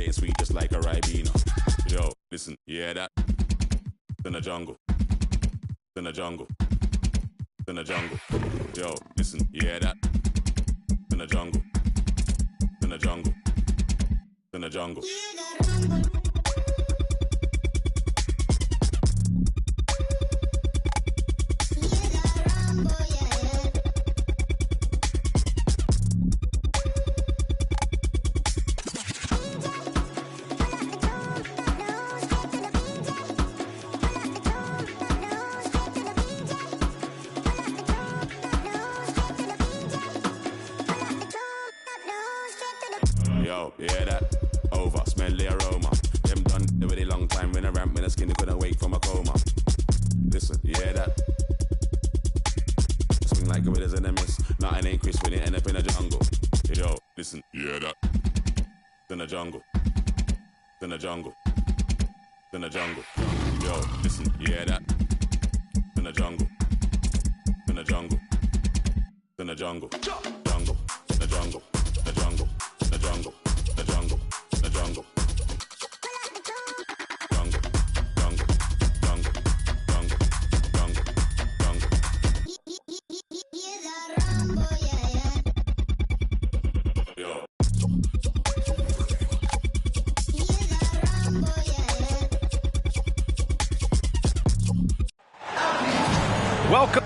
getting sweet just like a Ribena. Yo, listen, you hear that? In the jungle. In the jungle. In the jungle. Yo, listen, you hear that? In the jungle. In the jungle. In the jungle. Yo, you hear that? Over, smell the aroma. Them done with a long time when I ramp when the skinny couldn't wake from a coma. Listen, you hear that? Swing like a witheers in a mist. Nothing ain't crisp when it end up in the jungle. Yo, listen, you hear that? In the jungle. In the jungle. In the jungle. Yo, listen, you hear that? In the jungle. In the jungle. In the jungle. Jungle. The jungle. The jungle. The jungle. The jungle. The jungle. Jungle. Jungle. Jungle. Jungle. Jungle. Jungle. Yo. Welcome.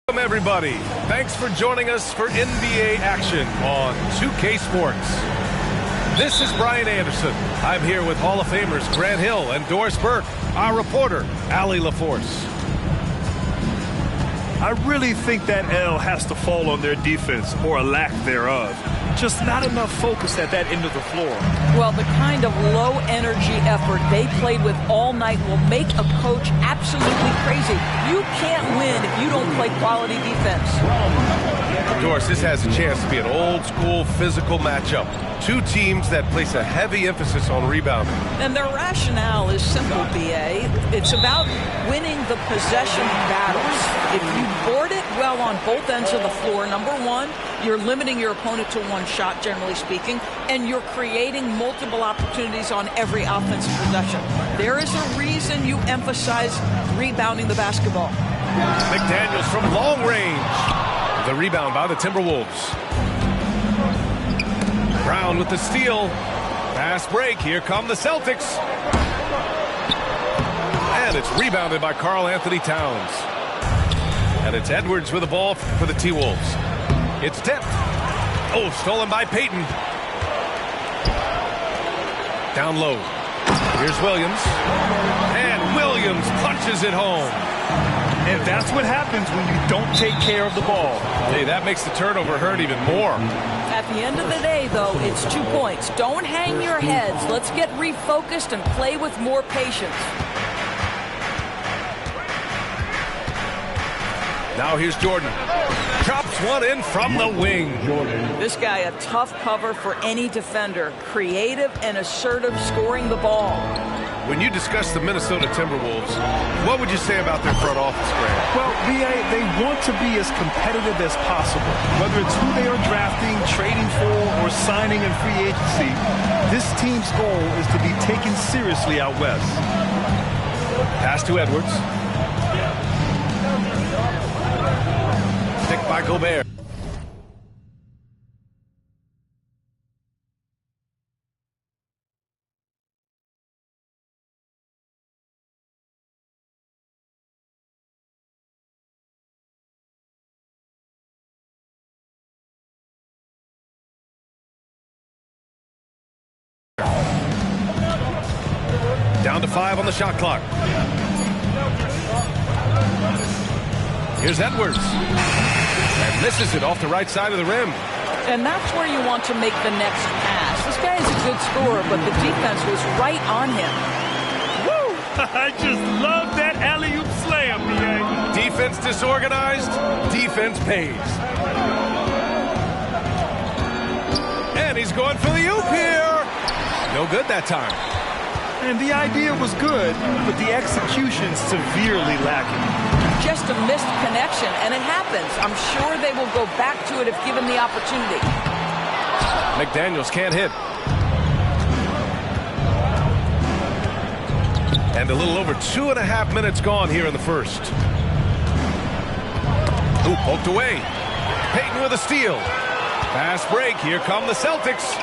Welcome, everybody. Thanks for joining us for NBA action on 2K Sports. This is Brian Anderson. I'm here with Hall of Famers Grant Hill and Doris Burke, our reporter, Allie LaForce. I really think that L has to fall on their defense, or a lack thereof. Just not enough focus at that end of the floor. Well, the kind of low-energy effort they played with all night will make a coach absolutely crazy. You can't win if you don't play quality defense. Doris, this has a chance to be an old-school physical matchup. Two teams that place a heavy emphasis on rebounding. And their rationale is simple, B.A. It's about winning the possession battles. If you board it well on both ends of the floor, number one, you're limiting your opponent to one shot, generally speaking, and you're creating multiple opportunities on every offensive possession. There is a reason you emphasize rebounding the basketball. McDaniels from long range. The rebound by the Timberwolves. Brown with the steal. Fast break. Here come the Celtics. And it's rebounded by Karl Anthony Towns. And it's Edwards with the ball for the T-Wolves. It's tipped. Oh, stolen by Payton. Down low. Here's Williams. And Williams punches it home. And that's what happens when you don't take care of the ball. Hey, that makes the turnover hurt even more. At the end of the day, though, it's 2 points. Don't hang your heads. Let's get refocused and play with more patience. Now here's Jordan. Chops one in from the wing. This guy, a tough cover for any defender. Creative and assertive scoring the ball. when you discuss the Minnesota Timberwolves, what would you say about their front office, Grant? Well, they want to be as competitive as possible. Whether it's who they are drafting, trading for, or signing in free agency, this team's goal is to be taken seriously out west. Pass to Edwards. Picked by Gobert. Down to 5 on the shot clock. Here's Edwards. And misses it off the right side of the rim. And that's where you want to make the next pass. This guy is a good scorer, but the defense was right on him. Woo! I just love that alley-oop slam, BA. Defense disorganized, defense pays. And he's going for the oop here. No good that time. And the idea was good, but the execution severely lacking. Just a missed connection, and it happens. I'm sure they will go back to it if given the opportunity. McDaniels can't hit. And a little over 2.5 minutes gone here in the first. Ooh, poked away. Payton with a steal. Fast break. Here come the Celtics.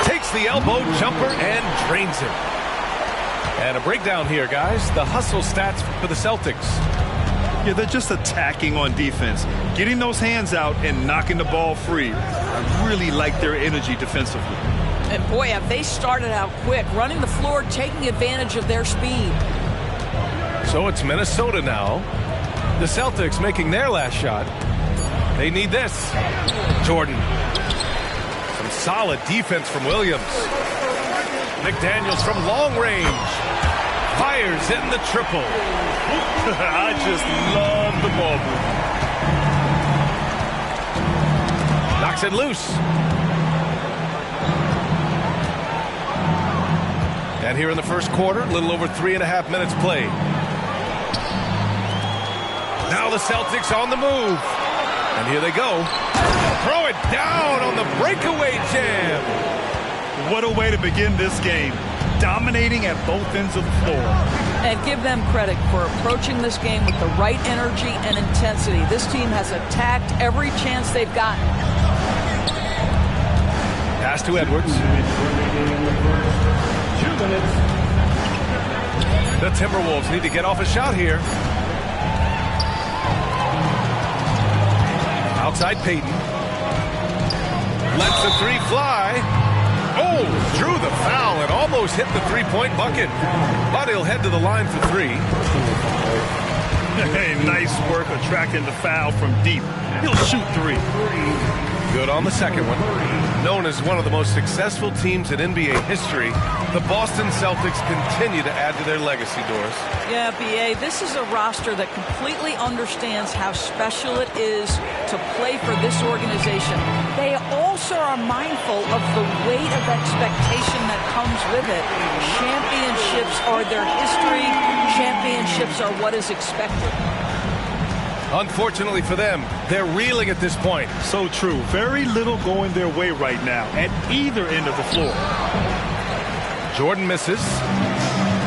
Takes the elbow jumper and drains it. And a breakdown here, guys. The hustle stats for the Celtics. Yeah, they're just attacking on defense. Getting those hands out and knocking the ball free. I really like their energy defensively. And boy, have they started out quick, running the floor, taking advantage of their speed. So it's Minnesota now. The Celtics making their last shot. They need this. Jordan. Some solid defense from Williams. McDaniels from long range. Fires in the triple. I just love the ball move. Knocks it loose. And here in the first quarter, a little over 3.5 minutes played. Now the Celtics on the move. And here they go. Throw it down on the breakaway jam. What a way to begin this game. Dominating at both ends of the floor. And give them credit for approaching this game with the right energy and intensity. This team has attacked every chance they've gotten. Pass to Edwards. 2 minutes. The Timberwolves need to get off a shot here. Outside Payton. Lets the three fly. Oh, drew the foul and almost hit the three-point bucket. But he'll head to the line for 3. Hey, nice work attracting the foul from deep. He'll shoot 3. Good on the second one. Known as one of the most successful teams in NBA history, the Boston Celtics continue to add to their legacy, Doris. Yeah, B.A., this is a roster that completely understands how special it is to play for this organization. They also are mindful of the weight of expectation that comes with it. Championships are their history. Championships are what is expected. Unfortunately for them, they're reeling at this point. So true. Very little going their way right now at either end of the floor. Jordan misses.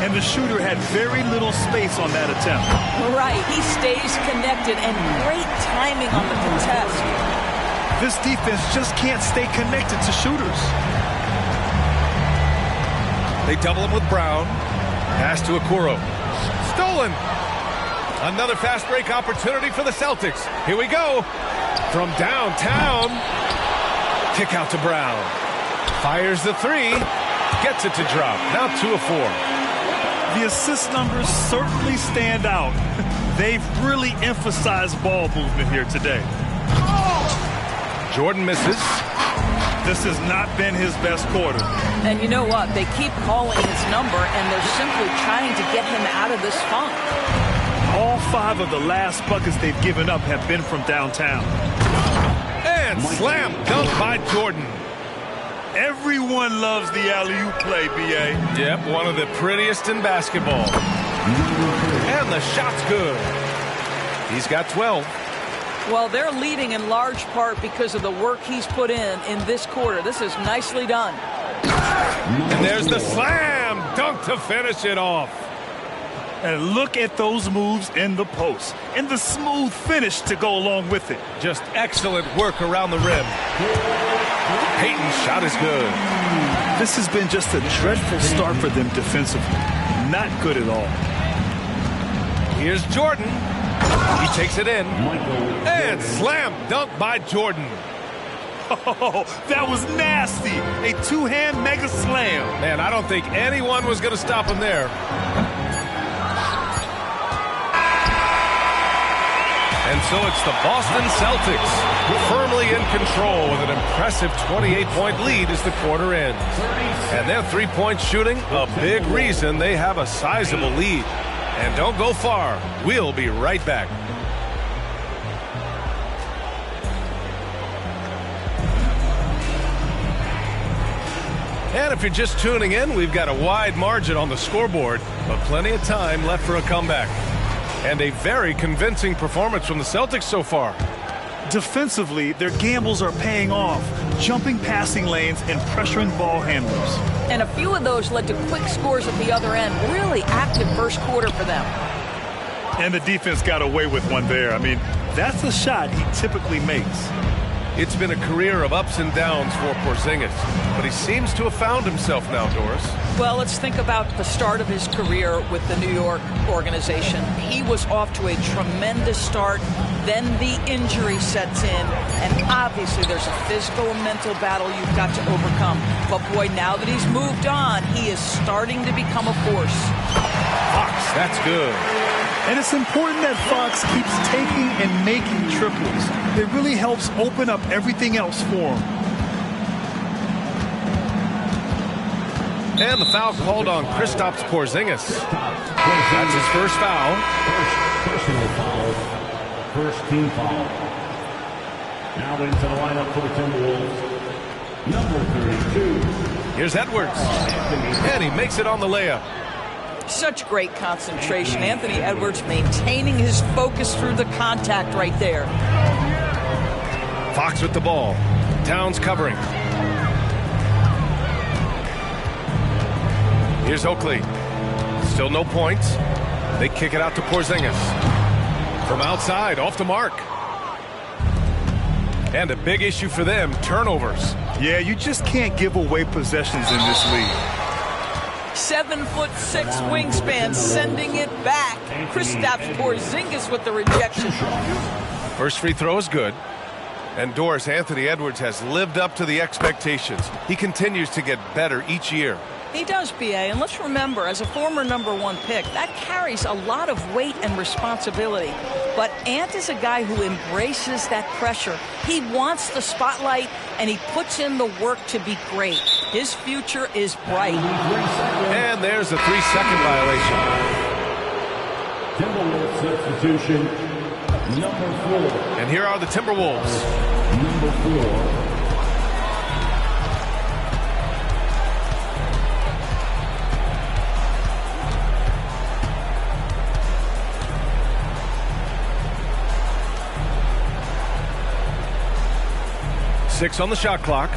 And the shooter had very little space on that attempt. Right. He stays connected and great timing on the contest. This defense just can't stay connected to shooters. They double him with Brown. Pass to Okoro. Stolen. Another fast break opportunity for the Celtics. Here we go. From downtown. Kick out to Brown. Fires the 3. Gets it to drop. Now 2 of 4. The assist numbers certainly stand out. They've really emphasized ball movement here today. Jordan misses. This has not been his best quarter. And you know what? They keep calling his number, and they're simply trying to get him out of this funk. All 5 of the last buckets they've given up have been from downtown. And slam dunk by Jordan. Everyone loves the alley-oop play, B.A. Yep, one of the prettiest in basketball. And the shot's good. He's got 12. Well, they're leading in large part because of the work he's put in this quarter. This is nicely done. And there's the slam dunk to finish it off. And look at those moves in the post and the smooth finish to go along with it. Just excellent work around the rim. Payton's shot is good. This has been just a dreadful start for them defensively. Not good at all. Here's Jordan. He takes it in. And slam dunk by Jordan. Oh, that was nasty. A two-hand mega slam. Man, I don't think anyone was going to stop him there. And so it's the Boston Celtics firmly in control with an impressive 28-point lead as the quarter ends. And their three-point shooting, a big reason they have a sizable lead. And don't go far. We'll be right back. And if you're just tuning in, we've got a wide margin on the scoreboard, but plenty of time left for a comeback. And a very convincing performance from the Celtics so far. Defensively, their gambles are paying off, jumping passing lanes and pressuring ball handlers. And a few of those led to quick scores at the other end. Really active first quarter for them. And the defense got away with one there. I mean, that's a shot he typically makes. It's been a career of ups and downs for Porzingis, but he seems to have found himself now, Doris. Well, let's think about the start of his career with the New York organization. He was off to a tremendous start. Then the injury sets in, and obviously there's a physical and mental battle you've got to overcome. But boy, now that he's moved on, he is starting to become a force. Fox, that's good. And it's important that Fox keeps taking and making triples. It really helps open up everything else for him. And the foul called on Kristaps Porzingis. That's his first foul. Personal foul. First team foul. Now into the lineup for the Timberwolves. Number 32. Here's Edwards. And he makes it on the layup. Such great concentration. Anthony Edwards maintaining his focus through the contact right there. Fox with the ball. Towns covering. Here's Oakley. Still no points. They kick it out to Porzingis. From outside, off the mark. And a big issue for them, turnovers. Yeah, you just can't give away possessions in this league. 7'6" wingspan, sending it back. Kristaps Porzingis with the rejection. First free throw is good. And Doris, Anthony Edwards has lived up to the expectations. He continues to get better each year. He does, B.A., and let's remember, as a former #1 pick, that carries a lot of weight and responsibility. But Ant is a guy who embraces that pressure. He wants the spotlight, and he puts in the work to be great. His future is bright. And there's a 3-second violation. Timberwolves substitution, number 4. And here are the Timberwolves. Number 4. Six on the shot clock.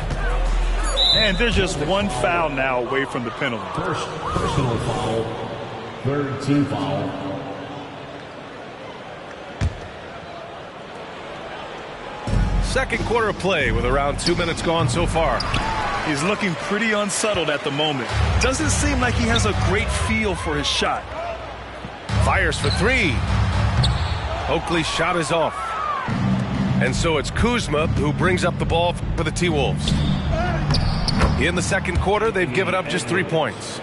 And there's just one foul now away from the penalty. First personal foul. Third team foul. Second quarter of play with around 2 minutes gone so far. He's looking pretty unsettled at the moment. Doesn't seem like he has a great feel for his shot. Fires for three. Oakley's shot is off. And so it's Kuzma who brings up the ball for the T-Wolves. In the second quarter, they've given up just 3 points.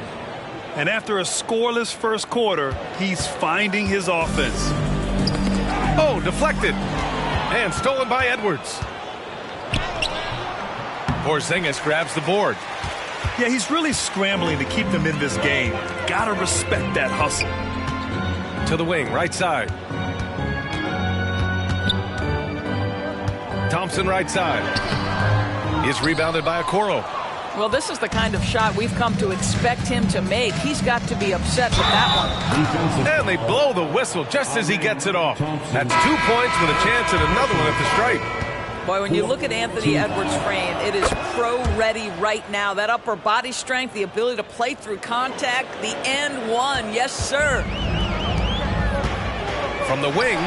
And after a scoreless first quarter, he's finding his offense. Oh, deflected. And stolen by Edwards. Porzingis grabs the board. Yeah, he's really scrambling to keep them in this game. Gotta respect that hustle. To the wing, right side. Thompson right side. Is rebounded by Okoro. Well, this is the kind of shot we've come to expect him to make. He's got to be upset with that one. And they blow the whistle just as he gets it off. That's 2 points with a chance at another one at the stripe. Boy, when you look at Anthony Edwards' frame, it is pro-ready right now. That upper body strength, the ability to play through contact, the and one. Yes, sir. From the wing.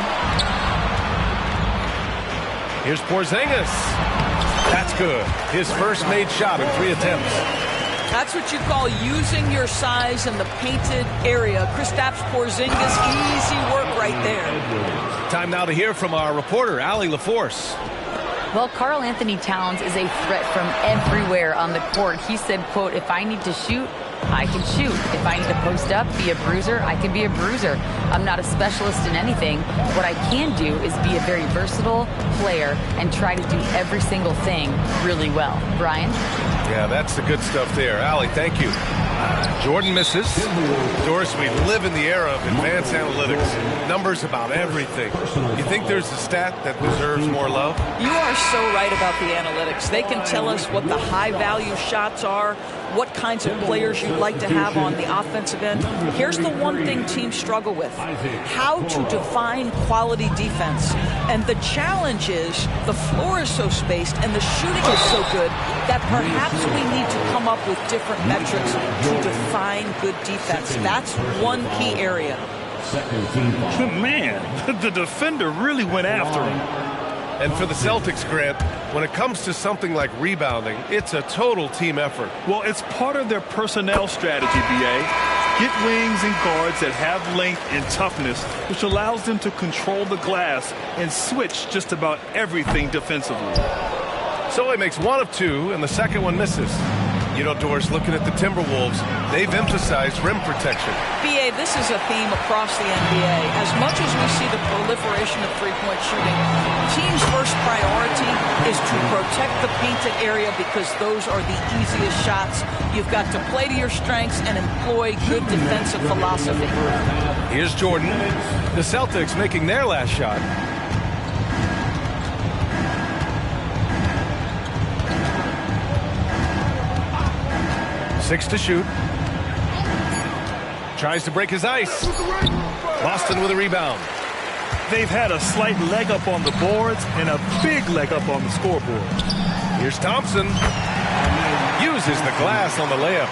Here's Porzingis. That's good. His first made shot in 3 attempts. That's what you call using your size in the painted area. Kristaps Porzingis, easy work right there. Time now to hear from our reporter, Allie LaForce. Well, Karl Anthony Towns is a threat from everywhere on the court. He said, quote, if I need to shoot, I can shoot. If I need to post up, be a bruiser, I can be a bruiser. I'm not a specialist in anything. What I can do is be a very versatile player and try to do every single thing really well. Brian? Yeah, that's the good stuff there. Allie, thank you. Jordan misses. Doris, we live in the era of advanced analytics. Numbers about everything. You think there's a stat that deserves more love? You are so right about the analytics. They can tell us what the high-value shots are, what kinds of players you'd like to have on the offensive end. Here's the one thing teams struggle with: how to define quality defense. And the challenge is the floor is so spaced and the shooting is so good that perhaps we need to come up with different metrics to define good defense. That's one key area. Man, the defender really went after him. And for the Celtics, Grant, when it comes to something like rebounding, it's a total team effort. Well, it's part of their personnel strategy, B.A. Get wings and guards that have length and toughness, which allows them to control the glass and switch just about everything defensively. So he makes 1 of 2, and the second one misses. You know, Doris, looking at the Timberwolves, they've emphasized rim protection. B.A., this is a theme across the NBA. As much as we see the proliferation of three-point shooting, teams' first priority is to protect the painted area because those are the easiest shots. You've got to play to your strengths and employ good defensive philosophy. Here's Jordan. The Celtics making their last shot. 6 to shoot. Tries to break his ice. Boston with a rebound. They've had a slight leg up on the boards and a big leg up on the scoreboard. Here's Thompson. Uses the glass on the layup.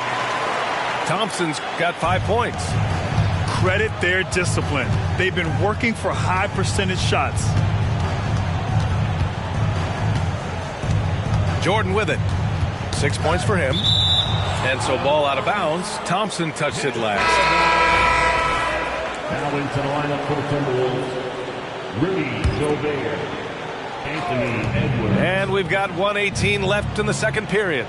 Thompson's got 5 points. Credit their discipline. They've been working for high percentage shots. Jordan with it. 6 points for him. And so ball out of bounds. Thompson touched it last. Now into the lineup for the Timberwolves, Rudy Gobert, Anthony Edwards. And we've got 1:18 left in the second period.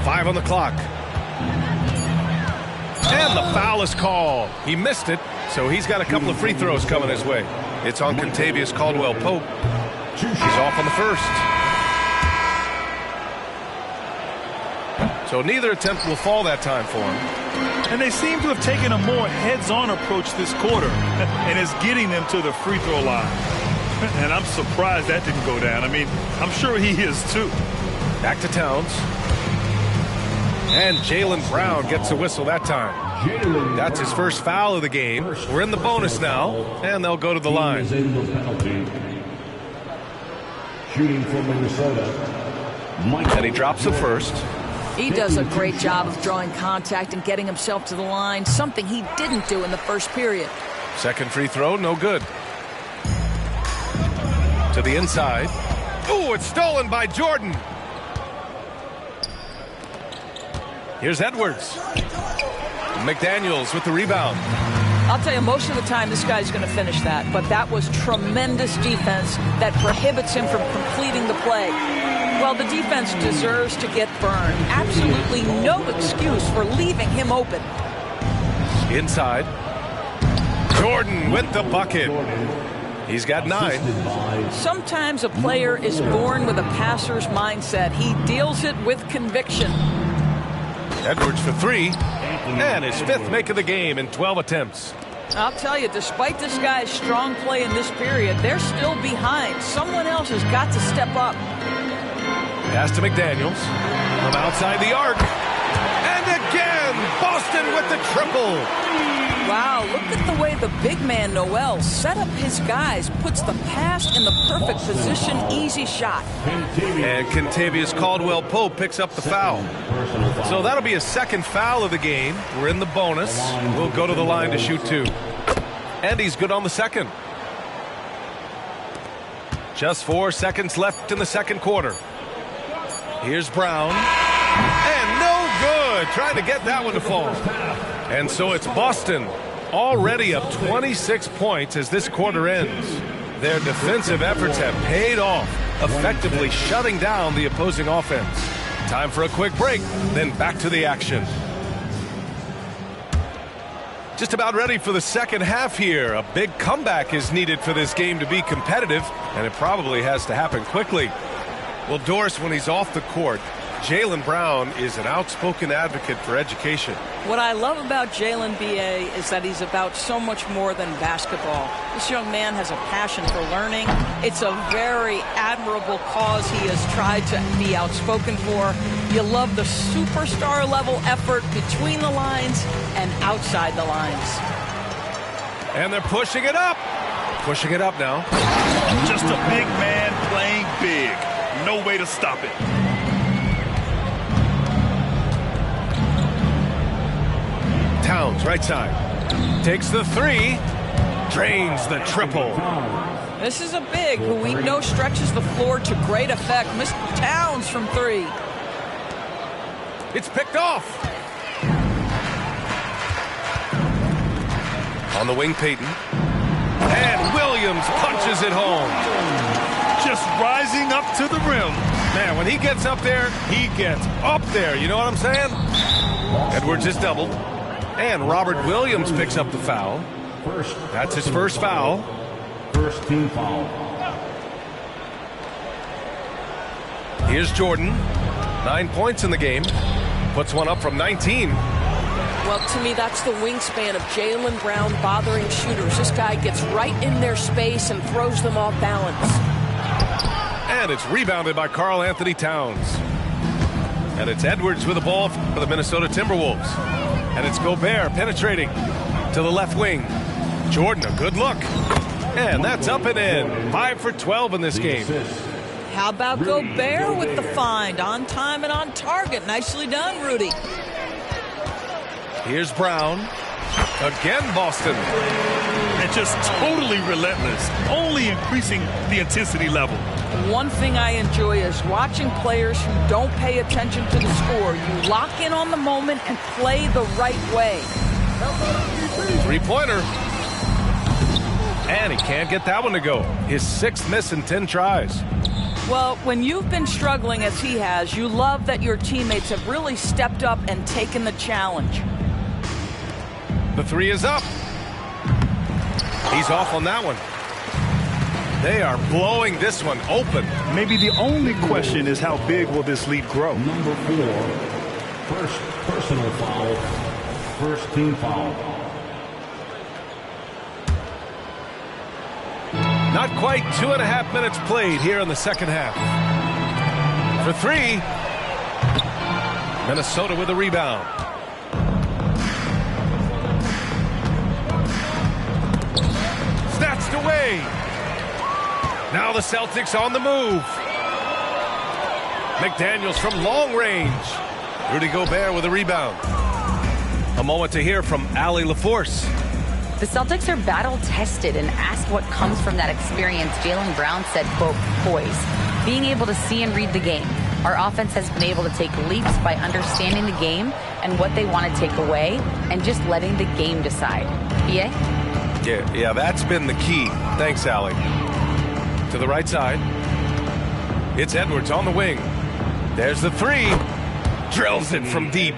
5 on the clock. And the foul is called. He missed it, so he's got a couple of free throws coming his way. It's on Contavious Caldwell-Pope. He's off on the first. So neither attempt will fall that time for him. And they seem to have taken a more heads-on approach this quarter, and it's getting them to the free throw line. And I'm surprised that didn't go down. I mean, I'm sure he is too. Back to Towns. And Jaylen Brown gets a whistle that time. That's his first foul of the game. We're in the bonus now, and they'll go to the line. Shooting from Minnesota, And he drops the first. He does a great job of drawing contact and getting himself to the line, something he didn't do in the first period. Second free throw, no good. To the inside. Oh, it's stolen by Jordan. Here's Edwards. McDaniels with the rebound. I'll tell you, most of the time this guy's going to finish that, but that was tremendous defense that prohibits him from completing the play. Well, the defense deserves to get burned. Absolutely no excuse for leaving him open. Inside. Jordan with the bucket. He's got 9. Sometimes a player is born with a passer's mindset. He deals it with conviction. Edwards for 3. And his 5th make of the game in 12 attempts. I'll tell you, despite this guy's strong play in this period, they're still behind. Someone else has got to step up. Pass to McDaniels from outside the arc. And again, Boston with the triple. Wow, look at the way the big man, Noel, set up his guys, puts the pass in the perfect position, easy shot. And Kentavious Caldwell-Pope picks up the foul. So that'll be a second foul of the game. We're in the bonus. We'll go to the line to shoot 2. And he's good on the second. Just 4 seconds left in the second quarter. Here's Brown. And no good. Trying to get that one to fall. And so it's Boston already up 26 points as this quarter ends. Their defensive efforts have paid off, effectively shutting down the opposing offense. Time for a quick break, then back to the action. Just about ready for the second half here. A big comeback is needed for this game to be competitive, and it probably has to happen quickly. Well, Doris, when he's off the court, Jaylen Brown is an outspoken advocate for education. What I love about Jaylen, B.A., is that he's about so much more than basketball. This young man has a passion for learning. It's a very admirable cause he has tried to be outspoken for. You love the superstar level effort between the lines and outside the lines. And they're pushing it up. Pushing it up now. Just a big man playing big. No way to stop it. Towns, right side. Takes the 3. Drains the triple. This is a big who we know stretches the floor to great effect. Mr. Towns from 3. It's picked off. On the wing, Payton. And Williams punches it home. Just rising up to the rim. Man, when he gets up there, he gets up there. You know what I'm saying? Edwards is doubled. And Robert Williams picks up the foul. That's his first foul. First team foul. Here's Jordan. 9 points in the game. Puts one up from 19. Well, to me, that's the wingspan of Jaylen Brown bothering shooters. This guy gets right in their space and throws them off balance. And it's rebounded by Karl Anthony Towns. And it's Edwards with the ball for the Minnesota Timberwolves. And it's Gobert penetrating to the left wing. Jordan, a good look. And that's up and in. 5 for 12 in this game. How about Gobert with the find? On time and on target. Nicely done, Rudy. Here's Brown. Again, Boston. And just totally relentless. Only increasing the intensity level. One thing I enjoy is watching players who don't pay attention to the score. You lock in on the moment and play the right way. 3-pointer. And he can't get that one to go. His 6th miss in 10 tries. Well, when you've been struggling as he has, you love that your teammates have really stepped up and taken the challenge. The 3 is up. He's off on that one. They are blowing this one open. Maybe the only question is how big will this lead grow? Number 4. First personal foul. First team foul. Not quite 2.5 minutes played here in the second half. For 3. Minnesota with a rebound. Snatched away. Now the Celtics on the move. McDaniels from long range. Rudy Gobert with a rebound. A moment to hear from Allie LaForce. The Celtics are battle-tested, and asked what comes from that experience, Jaylen Brown said, quote, poise. Being able to see and read the game. Our offense has been able to take leaps by understanding the game and what they want to take away and just letting the game decide. B.A.? Yeah, that's been the key. Thanks, Allie. To the right side. It's Edwards on the wing. There's the 3. Drills it from deep.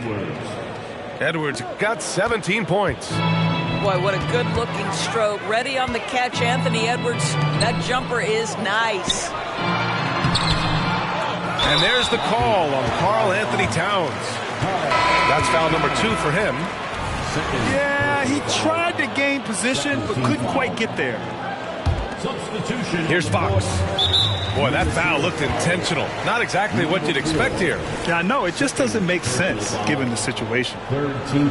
Edwards got 17 points. Boy, what a good-looking stroke. Ready on the catch, Anthony Edwards. That jumper is nice. And there's the call on Karl Anthony Towns. That's foul number 2 for him. Yeah, he tried to gain position, but couldn't quite get there. Substitution. Here's Fox. Boy, that foul looked intentional. Not exactly what you'd expect here. Yeah, I know. It just doesn't make sense given the situation.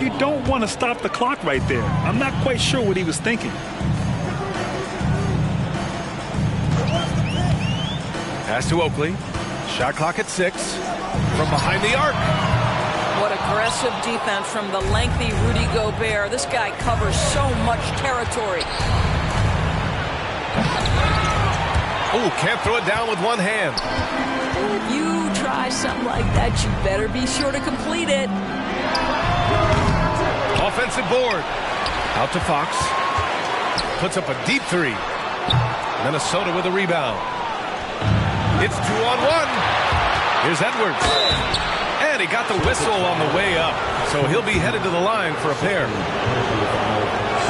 You don't want to stop the clock right there. I'm not quite sure what he was thinking. Pass to Oakley. Shot clock at 6. From behind the arc. What aggressive defense from the lengthy Rudy Gobert. This guy covers so much territory. Oh, can't throw it down with one hand. If you try something like that, you better be sure to complete it. Offensive board. Out to Fox. Puts up a deep 3. Minnesota with a rebound. It's 2-on-1. Here's Edwards. And he got the whistle on the way up. So he'll be headed to the line for a pair.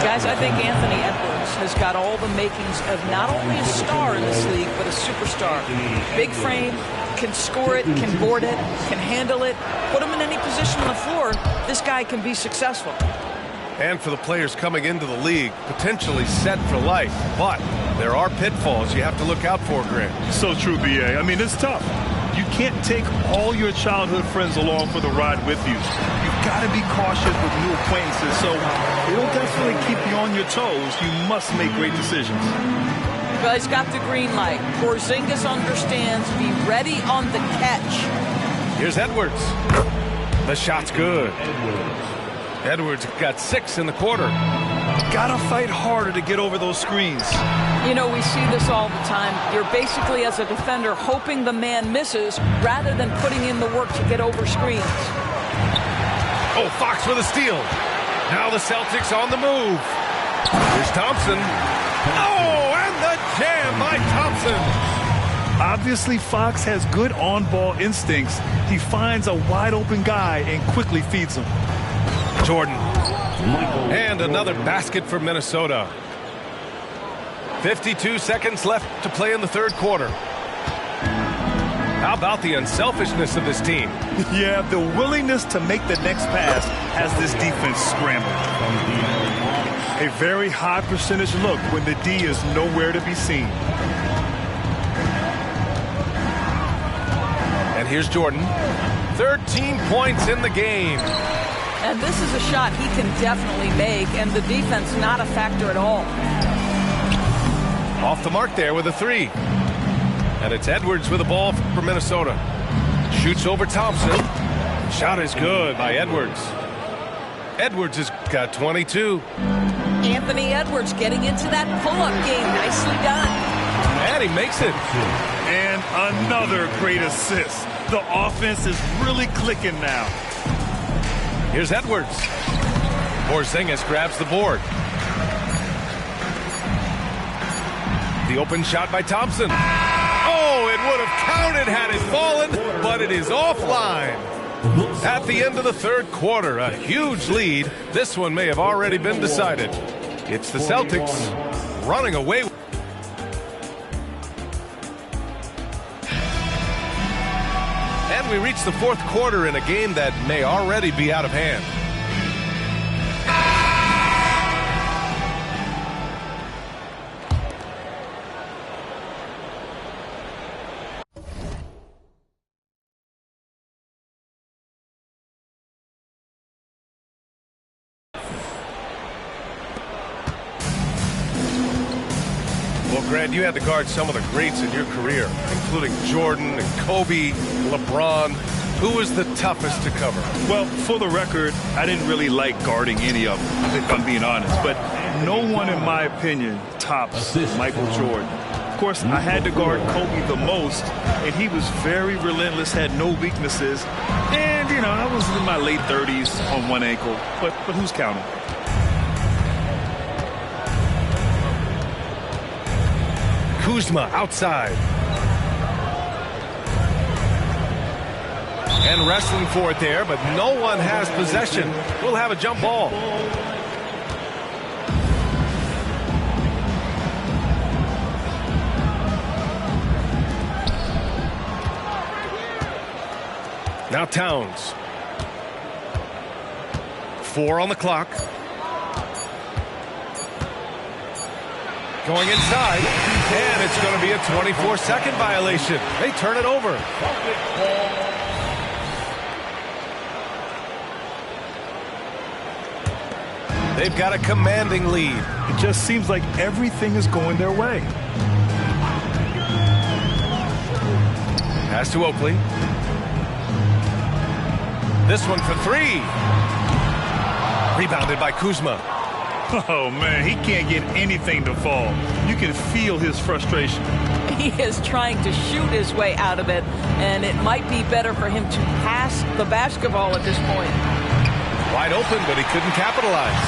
Guys, I think Anthony Edwards has got all the makings of not only a star in this league, but a superstar. Big frame, can score it, can board it, can handle it. Put him in any position on the floor, this guy can be successful. And for the players coming into the league, potentially set for life. But there are pitfalls you have to look out for, Grant. So true, B.A. I mean, it's tough. You can't take all your childhood friends along for the ride with you. You've got to be cautious with new acquaintances, so it'll definitely keep you on your toes. You must make great decisions. Well, he's got the green light. Porzingis understands. Be ready on the catch. Here's Edwards. The shot's good. Edwards got 6 in the quarter. Gotta fight harder to get over those screens. You know, we see this all the time. You're basically, as a defender, hoping the man misses rather than putting in the work to get over screens. Oh, Fox with a steal. Now the Celtics on the move. Here's Thompson. Oh, and the jam by Thompson. Obviously, Fox has good on-ball instincts. He finds a wide-open guy and quickly feeds him. Jordan. And another basket for Minnesota. 52 seconds left to play in the third quarter. How about the unselfishness of this team? Yeah, the willingness to make the next pass has this defense scrambling. A very high percentage look when the D is nowhere to be seen. And here's Jordan. 13 points in the game. And this is a shot he can definitely make, and the defense not a factor at all. Off the mark there with a 3. And it's Edwards with the ball for Minnesota. Shoots over Thompson. Shot is good by Edwards. Edwards has got 22. Anthony Edwards getting into that pull-up game. Nicely done. And he makes it. And another great assist. The offense is really clicking now. Here's Edwards. Porzingis grabs the board. The open shot by Thompson. Oh, it would have counted had it fallen, but it is offline. At the end of the third quarter, a huge lead. This one may have already been decided. It's the Celtics running away. And we reach the fourth quarter in a game that may already be out of hand. Well, Grant, you had to guard some of the greats in your career, including Jordan and Kobe, LeBron. Who was the toughest to cover? Well, for the record, I didn't really like guarding any of them, if I'm being honest. But no one, in my opinion, tops Michael Jordan. Of course, I had to guard Kobe the most, and he was very relentless, had no weaknesses. And, you know, I was in my late 30s on one ankle. But who's counting? Kuzma outside. And wrestling for it there, but no one has possession. We'll have a jump ball. Now Towns. 4 on the clock. Going inside, and it's going to be a 24-second violation. They turn it over. They've got a commanding lead. It just seems like everything is going their way. Pass to Oakley. This one for three. Rebounded by Kuzma. Oh, man, he can't get anything to fall. You can feel his frustration. He is trying to shoot his way out of it, and it might be better for him to pass the basketball at this point. Wide open, but he couldn't capitalize.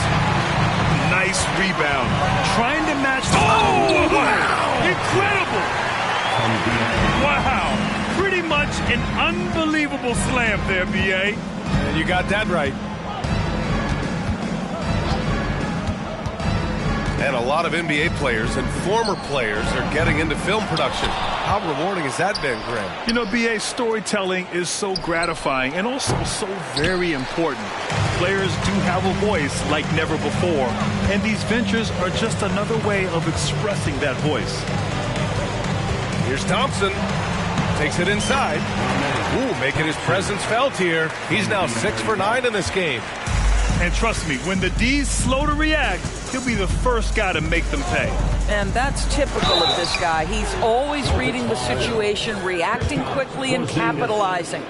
Nice rebound. Trying to match the... Oh, wow! Incredible! Wow! Pretty much an unbelievable slam there, B.A. And you got that right. And a lot of NBA players and former players are getting into film production. How rewarding has that been, Graham? You know, B.A., storytelling is so gratifying and also so very important. Players do have a voice like never before, and these ventures are just another way of expressing that voice. Here's Thompson. Takes it inside. Ooh, making his presence felt here. He's now 6 for 9 in this game. And trust me, when the D's slow to react, he'll be the first guy to make them pay. And that's typical of this guy. He's always reading the situation, reacting quickly, and capitalizing.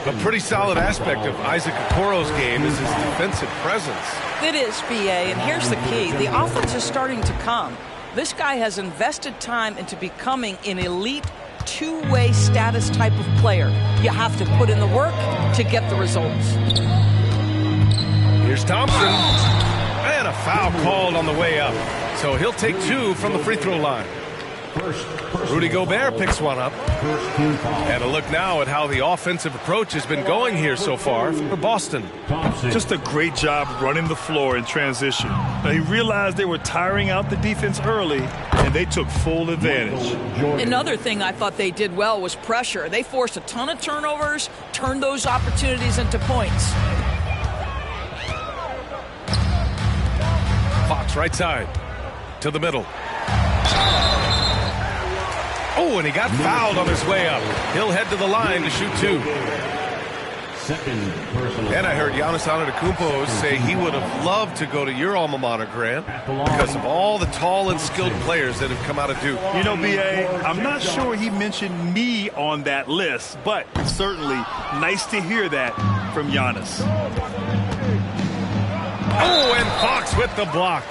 A pretty solid aspect of Isaac Okoro's game is his defensive presence. It is, B.A., and here's the key. The offense is starting to come. This guy has invested time into becoming an elite two-way status type of player. You have to put in the work to get the results. Here's Thompson. And a foul called on the way up. So he'll take 2 from the free throw line. Rudy Gobert picks one up. And a look now at how the offensive approach has been going here so far for Boston. Just a great job running the floor in transition. Now, he realized they were tiring out the defense early, and they took full advantage. Another thing I thought they did well was pressure. They forced a ton of turnovers, turned those opportunities into points. Fox right side to the middle. Oh, and he got fouled on his way up. He'll head to the line to shoot 2. And I heard Giannis Antetokounmpo say he would have loved to go to your alma mater, Grant, because of all the tall and skilled players that have come out of Duke. You know, B.A., I'm not sure he mentioned me on that list, but certainly nice to hear that from Giannis. Oh, and Fox with the block.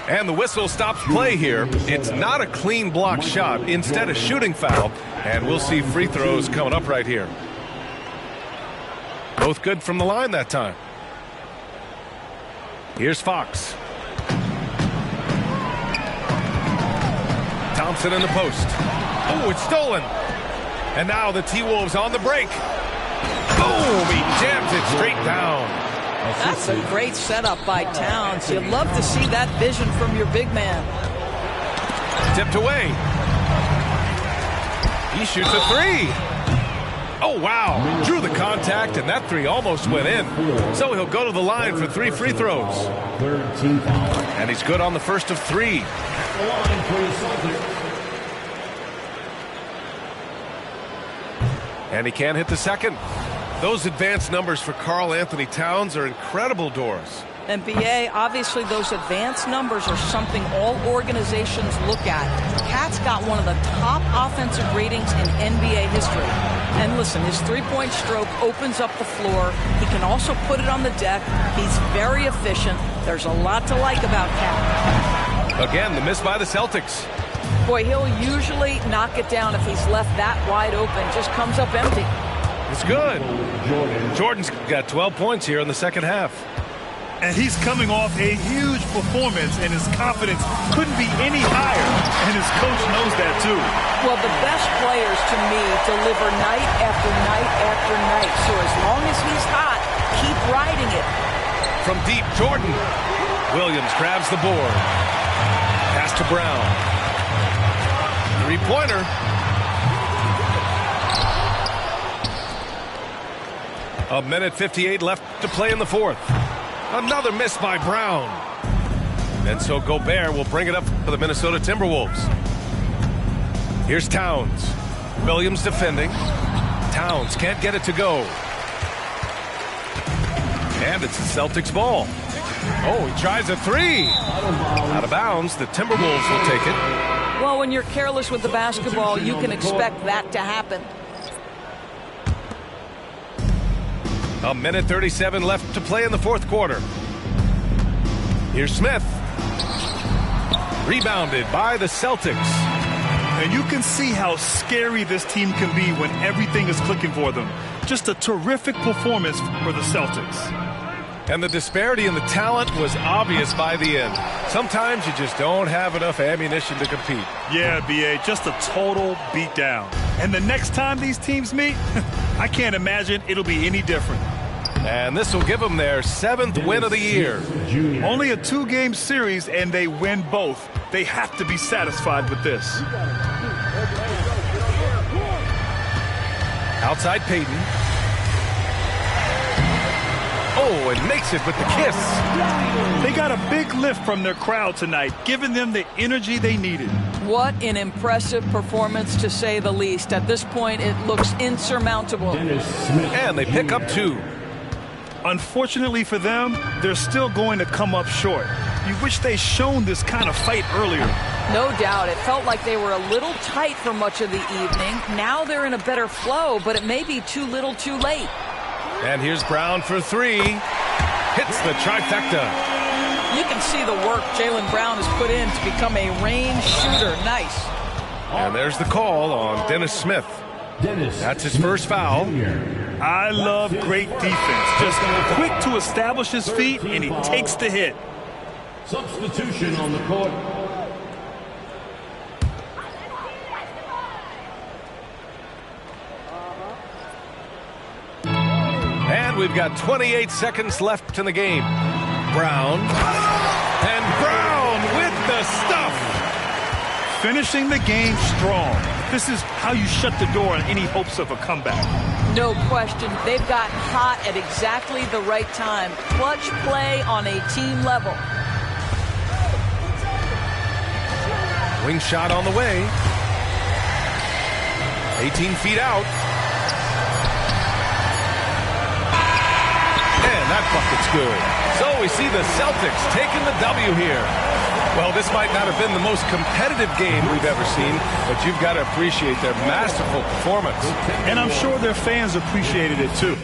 And the whistle stops play here. It's not a clean block shot, instead a shooting foul. And we'll see free throws coming up right here. Both good from the line that time. Here's Fox. Thompson in the post. Oh, it's stolen. And now the T-Wolves on the break. Boom, he jams it straight down. That's a great setup by Towns. You love to see that vision from your big man. Tipped away. He shoots a 3. Oh, wow. Drew the contact, and that 3 almost went in. So he'll go to the line for 3 free throws. And he's good on the first of 3. And he can't hit the second. Those advanced numbers for Karl Anthony Towns are incredible, Doris. And B.A., obviously those advanced numbers are something all organizations look at. Cat's got one of the top offensive ratings in NBA history. And listen, his three-point stroke opens up the floor. He can also put it on the deck. He's very efficient. There's a lot to like about Cat. Again, the miss by the Celtics. Boy, he'll usually knock it down if he's left that wide open. Just comes up empty. It's good. Jordan's got 12 points here in the second half. And he's coming off a huge performance, and his confidence couldn't be any higher. And his coach knows that, too. Well, the best players, to me, deliver night after night after night. So as long as he's hot, keep riding it. From deep, Jordan. Williams grabs the board. Pass to Brown. Three-pointer. A minute 58 left to play in the fourth. Another miss by Brown. And so Gobert will bring it up for the Minnesota Timberwolves. Here's Towns. Williams defending. Towns can't get it to go. And it's the Celtics ball. Oh, he tries a three. Out of bounds. The Timberwolves will take it. Well, when you're careless with the basketball, you can expect that to happen. A minute 37 left to play in the fourth quarter. Here's Smith. Rebounded by the Celtics. And you can see how scary this team can be when everything is clicking for them. Just a terrific performance for the Celtics. And the disparity in the talent was obvious by the end. Sometimes you just don't have enough ammunition to compete. Yeah, B.A., just a total beatdown. And the next time these teams meet, I can't imagine it'll be any different. And this will give them their 7th win of the year. Only a 2-game series, and they win both. They have to be satisfied with this. Outside Payton. Oh, and makes it with the kiss. They got a big lift from their crowd tonight, giving them the energy they needed. What an impressive performance, to say the least. At this point, it looks insurmountable. And they pick up 2. Unfortunately for them, they're still going to come up short. You wish they'd shown this kind of fight earlier. No doubt. It felt like they were a little tight for much of the evening. Now they're in a better flow, but it may be too little too late. And here's Brown for 3. Hits the trifecta. You can see the work Jaylen Brown has put in to become a range shooter. Nice. And there's the call on Dennis Smith. That's his first foul. I love great defense. Just quick to establish his feet, and he takes the hit. Substitution on the court. And we've got 28 seconds left in the game. Brown. And Brown with the stuff. Finishing the game strong. This is how you shut the door on any hopes of a comeback. No question. They've gotten hot at exactly the right time. Clutch play on a team level. Wing shot on the way. 18 feet out. And that bucket's good. So we see the Celtics taking the W here. Well, this might not have been the most competitive game we've ever seen, but you've got to appreciate their masterful performance. And I'm sure their fans appreciated it too.